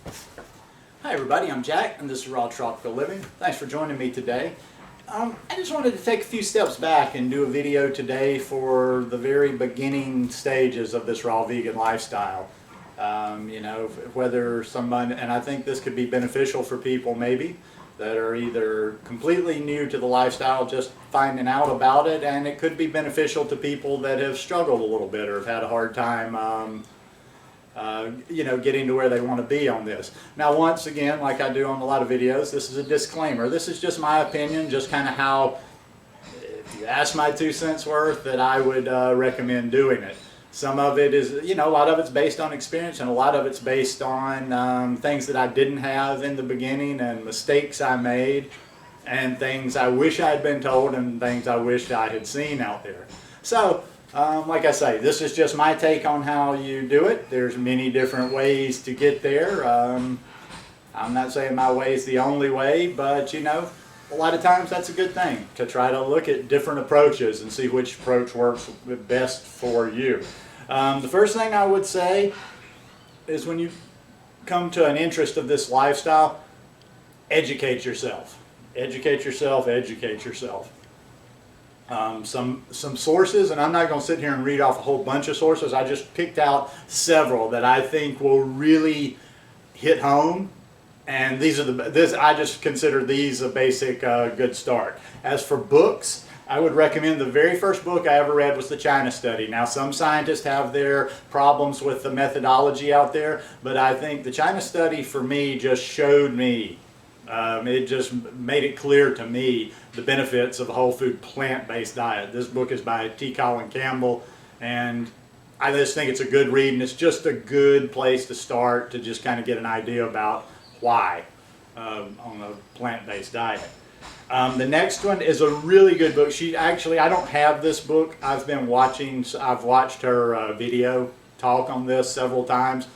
Hi everybody, I'm Jack and this is Raw Tropical Living. Thanks for joining me today. I just wanted to take a few steps back and do a video today for the very beginning stages of this raw vegan lifestyle. Whether someone, and I think this could be beneficial for people maybe that are either completely new to the lifestyle, just finding out about it, and it could be beneficial to people that have struggled a little bit or have had a hard time getting to where they want to be on this. Now, once again, like I do on a lot of videos, this is a disclaimer. This is just my opinion, just kind of how, if you ask my 2 cents worth, that I would recommend doing it. Some of it is, a lot of it's based on experience, and a lot of it's based on things that I didn't have in the beginning and mistakes I made and things I wish I had been told and things I wished I had seen out there. So, like I say, this is just my take on how you do it. There's many different ways to get there. I'm not saying my way is the only way, but a lot of times that's a good thing, to try to look at different approaches and see which approach works best for you. The first thing I would say is, when you come to an interest of this lifestyle, educate yourself. Educate yourself, educate yourself. Some sources, and I'm not going to sit here and read off a whole bunch of sources. I just picked out several that I think will really hit home, and I just consider these a basic good start. As for books, I would recommend, the very first book I ever read was the China Study. Now, some scientists have their problems with the methodology out there, but I think the China Study for me just showed me, it just made it clear to me the benefits of a whole food plant-based diet. This book is by T. Colin Campbell, and I just think it's a good read, and it's just a good place to start to just kind of get an idea about why on a plant-based diet. The next one is a really good book. I don't have this book. I've watched her video talk on this several times.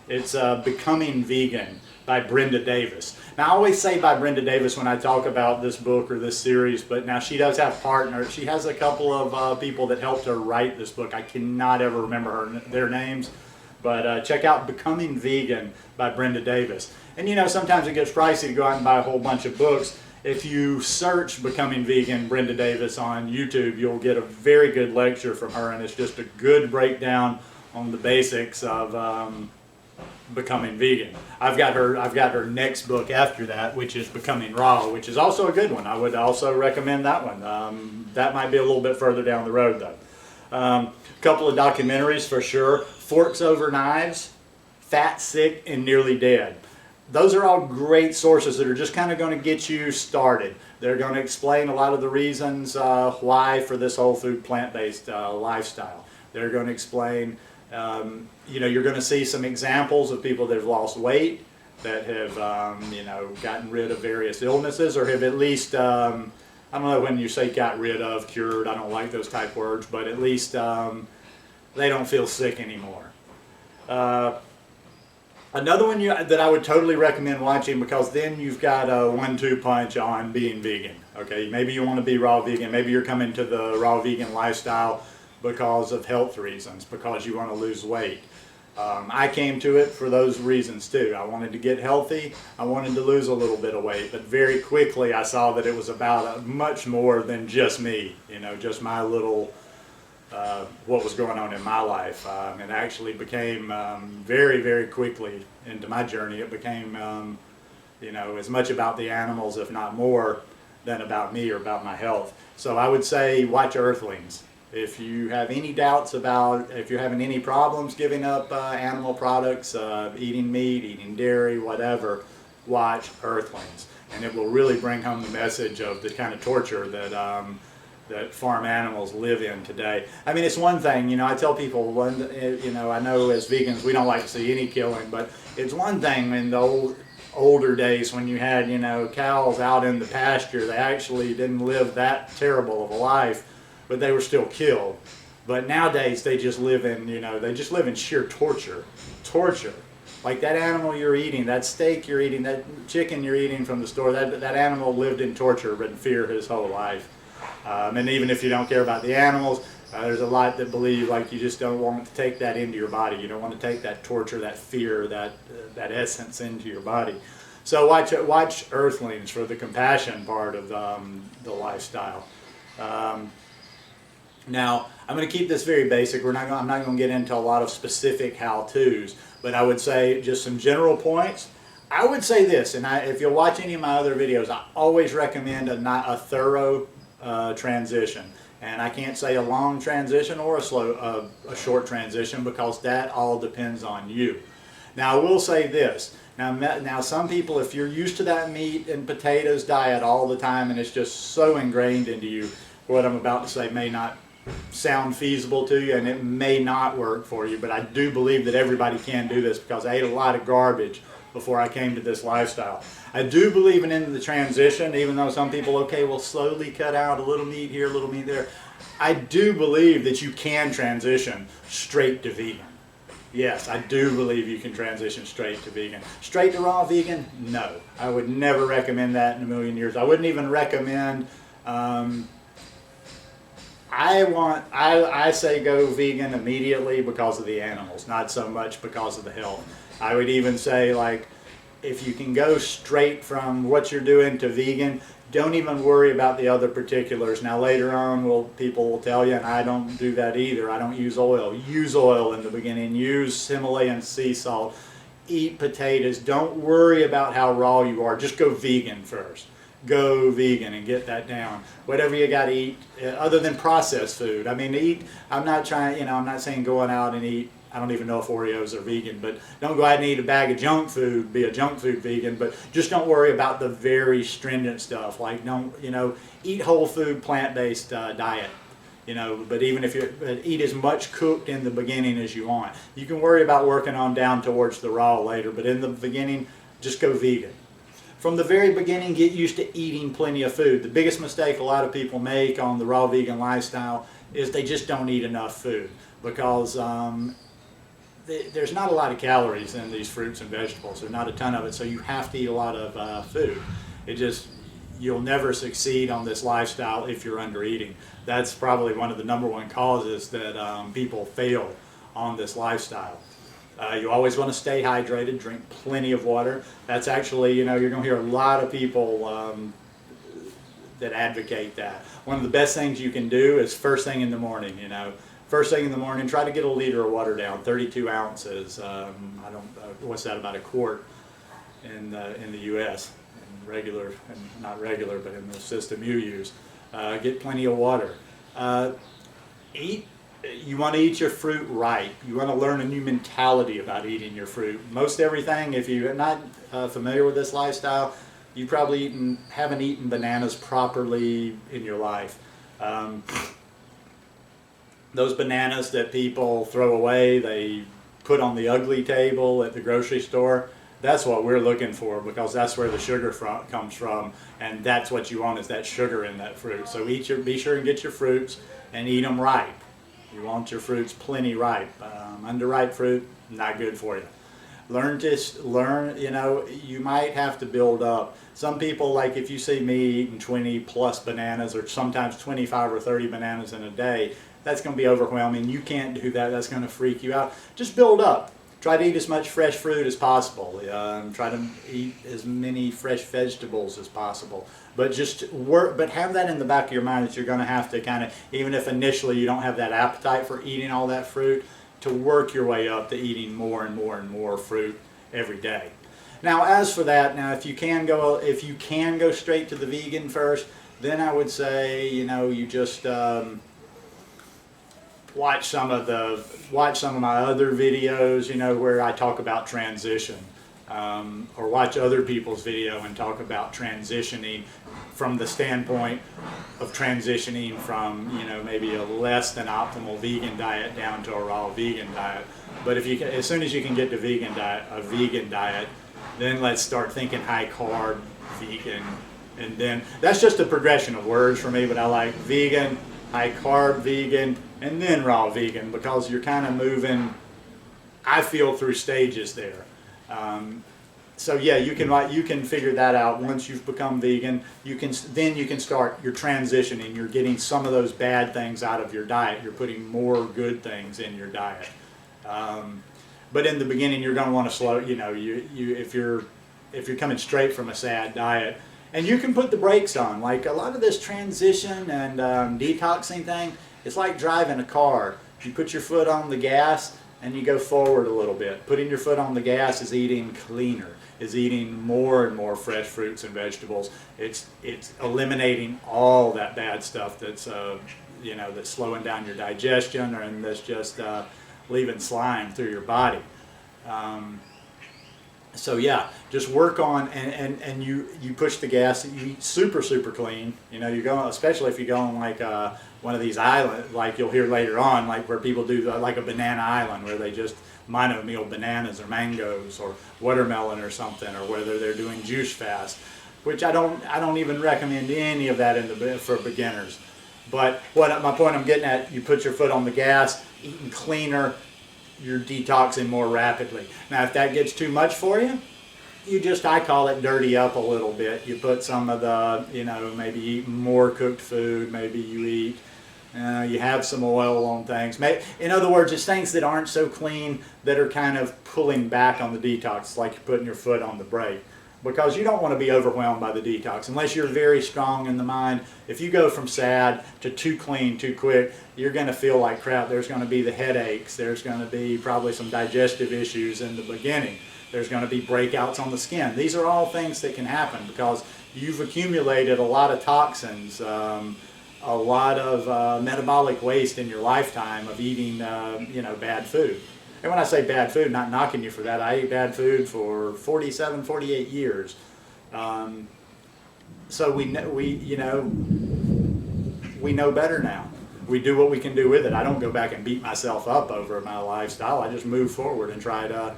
It's Becoming Vegan by Brenda Davis. Now, I always say by Brenda Davis when I talk about this book or this series, but now she does have partners. She has a couple of people that helped her write this book. I cannot ever remember their names, but check out Becoming Vegan by Brenda Davis. And sometimes it gets pricey to go out and buy a whole bunch of books. If you search Becoming Vegan Brenda Davis on YouTube, you'll get a very good lecture from her, and it's just a good breakdown on the basics of becoming vegan. I've got her next book after that, which is Becoming Raw, which is also a good one. I would also recommend that one. That might be a little bit further down the road though. A couple of documentaries for sure: Forks Over Knives, Fat, Sick, and Nearly Dead. Those are all great sources that are just kind of going to get you started. They're going to explain a lot of the reasons why for this whole food plant-based lifestyle. They're going to explain, you're going to see some examples of people that have lost weight, that have, gotten rid of various illnesses, or have at least, I don't know when you say got rid of, cured, I don't like those type words, but at least they don't feel sick anymore. Another one that I would totally recommend watching, because then you've got a 1-2 punch on being vegan. Okay, maybe you want to be raw vegan, maybe you're coming to the raw vegan lifestyle because of health reasons, because you want to lose weight. I came to it for those reasons too. I wanted to get healthy, I wanted to lose a little bit of weight, but very quickly I saw that it was about much more than just me, just my little what was going on in my life. It actually became very, very quickly into my journey, it became as much about the animals, if not more, than about me or about my health. So I would say watch Earthlings. If you have any doubts about, if you're having any problems giving up animal products, eating meat, eating dairy, whatever, watch Earthlings. And it will really bring home the message of the kind of torture that farm animals live in today. I mean, it's one thing, I tell people, I know as vegans we don't like to see any killing, but it's one thing in the older days when you had, cows out in the pasture. They actually didn't live that terrible of a life, but they were still killed. But nowadays they just live in, they just live in sheer torture. Like that animal you're eating, that steak you're eating, that chicken you're eating from the store, that animal lived in torture and fear his whole life. And even if you don't care about the animals, There's a lot that believe like you just don't want to take that into your body. You don't want to take that torture, that fear, that essence into your body. So watch Earthlings for the compassion part of the lifestyle. Now, I'm going to keep this very basic. I'm not going to get into a lot of specific how-tos, but I would say just some general points. I would say this, and if you'll watch any of my other videos, I always recommend a thorough transition. And I can't say a long transition or a short transition, because that all depends on you. Now, I will say this. Now, some people, if you're used to that meat and potatoes diet all the time and it's just so ingrained into you, what I'm about to say may not sound feasible to you, and it may not work for you, but I do believe that everybody can do this, because I ate a lot of garbage before I came to this lifestyle. I do believe in the transition, even though some people, okay, will slowly cut out a little meat here, a little meat there. I do believe that you can transition straight to vegan. Yes, I do believe you can transition straight to vegan. Straight to raw vegan? No. I would never recommend that in a million years. I wouldn't even recommend, I say go vegan immediately because of the animals, not so much because of the health. I would even say, like, if you can go straight from what you're doing to vegan, don't even worry about the other particulars. Now later on, people will tell you, and I don't do that either, I don't use oil. Use oil in the beginning. Use Himalayan sea salt. Eat potatoes. Don't worry about how raw you are. Just go vegan first. Go vegan and get that down. Whatever you got to eat, other than processed food. I mean, I'm not saying going out and eat, I don't even know if Oreos are vegan, but don't go out and eat a bag of junk food, be a junk food vegan, but just don't worry about the very stringent stuff. Like, eat whole food, plant-based diet. But even if eat as much cooked in the beginning as you want. You can worry about working on down towards the raw later, but in the beginning, just go vegan. From the very beginning, get used to eating plenty of food. The biggest mistake a lot of people make on the raw vegan lifestyle is they just don't eat enough food, because there's not a lot of calories in these fruits and vegetables. There's not a ton of it, so you have to eat a lot of food. You'll never succeed on this lifestyle if you're under eating. That's probably one of the #1 causes that people fail on this lifestyle. You always want to stay hydrated, drink plenty of water. That's actually, you're going to hear a lot of people that advocate that. One of the best things you can do is first thing in the morning, First thing in the morning, try to get a liter of water down, 32 ounces. What's that, about a quart in the U.S. Not regular, but in the system you use. Get plenty of water. You want to eat your fruit right. You want to learn a new mentality about eating your fruit. Most everything, if you're not familiar with this lifestyle, you probably haven't eaten bananas properly in your life. Those bananas that people throw away, they put on the ugly table at the grocery store, that's what we're looking for, because that's where the sugar comes from, and that's what you want, is that sugar in that fruit. So be sure and get your fruits and eat them ripe. You want your fruits plenty ripe. Underripe fruit, not good for you. You might have to build up. Some people, like if you see me eating 20 plus bananas, or sometimes 25 or 30 bananas in a day, that's going to be overwhelming. You can't do that. That's going to freak you out. Just build up. Try to eat as much fresh fruit as possible. Try to eat as many fresh vegetables as possible. But but have that in the back of your mind, that you're going to have to kind of, even if initially you don't have that appetite for eating all that fruit, to work your way up to eating more and more and more fruit every day. Now, as for that, if you can go straight to the vegan first, then I would say, you just watch some of my other videos, where I talk about transition, or watch other people's video and talk about transitioning from the standpoint of transitioning from, maybe a less than optimal vegan diet down to a raw vegan diet. But as soon as you can get to a vegan diet, then let's start thinking high carb vegan, and then that's just a progression of words for me. But I like vegan, high carb vegan, and then raw vegan, because you're kind of moving, I feel, through stages there. So yeah, you can figure that out once you've become vegan. You can start your transitioning. You're getting some of those bad things out of your diet. You're putting more good things in your diet. But in the beginning, you're going to want to slow. You know, if you're coming straight from a SAD diet, and you can put the brakes on. Like a lot of this transition and detoxing thing, it's like driving a car. You put your foot on the gas and you go forward a little bit. Putting your foot on the gas is eating cleaner, is eating more and more fresh fruits and vegetables. It's eliminating all that bad stuff that's you know, that's slowing down your digestion, and that's just leaving slime through your body. So yeah, just work on, and you push the gas. You eat super clean. You know, you're going, especially if you go on like one of these islands, like you'll hear later on, like where people do like a banana island, where they just mono-meal bananas or mangoes or watermelon or something, or whether they're doing juice fast, which I don't even recommend any of that for beginners. But my point I'm getting at, you put your foot on the gas, eating cleaner, you're detoxing more rapidly. Now, if that gets too much for you, I call it dirty up a little bit. You put some of the, you know, maybe eat more cooked food, maybe you eat, you have some oil on things. In other words, it's things that aren't so clean that are kind of pulling back on the detox, like you're putting your foot on the brake. Because you don't want to be overwhelmed by the detox unless you're very strong in the mind. If you go from SAD to too clean too quick, you're going to feel like crap. There's going to be the headaches. There's going to be probably some digestive issues in the beginning. There's going to be breakouts on the skin. These are all things that can happen because you've accumulated a lot of toxins, a lot of metabolic waste in your lifetime of eating you know, bad food. And when I say bad food, not knocking you for that, I ate bad food for 47, 48 years. So we know better now. We do what we can do with it. I don't go back and beat myself up over my lifestyle. I just move forward and try to,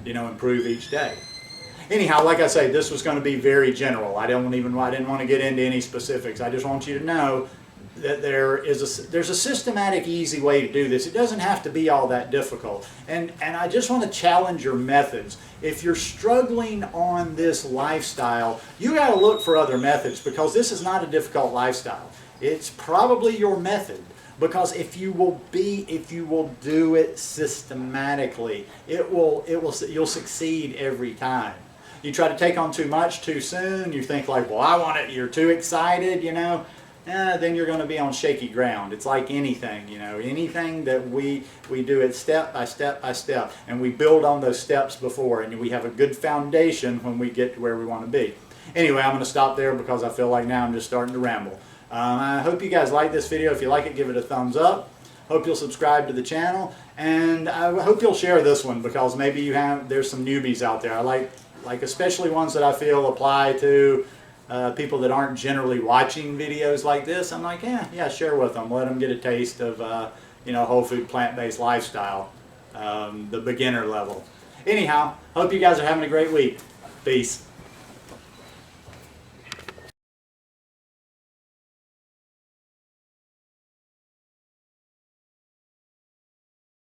you know, improve each day. Anyhow, like I say, this was going to be very general. I didn't want to get into any specifics. I just want you to know that there's a systematic, easy way to do this. It doesn't have to be all that difficult. And I just want to challenge your methods. If you're struggling on this lifestyle, you got to look for other methods, because this is not a difficult lifestyle. It's probably your method, because if you will do it systematically, you'll succeed every time. You try to take on too much too soon, you think like, well, I want it, you're too excited, you know. Then you're going to be on shaky ground. It's like anything, you know, anything that we do it step by step by step, and we build on those steps before, and we have a good foundation when we get to where we want to be. Anyway, I'm going to stop there because I feel like now I'm just starting to ramble. I hope you guys like this video. If you like it, give it a thumbs up. Hope you'll subscribe to the channel, and I hope you'll share this one, because maybe there's some newbies out there. I like especially ones that I feel apply to people that aren't generally watching videos like this. I'm like, yeah, share with them. Let them get a taste of, you know, whole food, plant-based lifestyle, the beginner level. Anyhow, hope you guys are having a great week. Peace.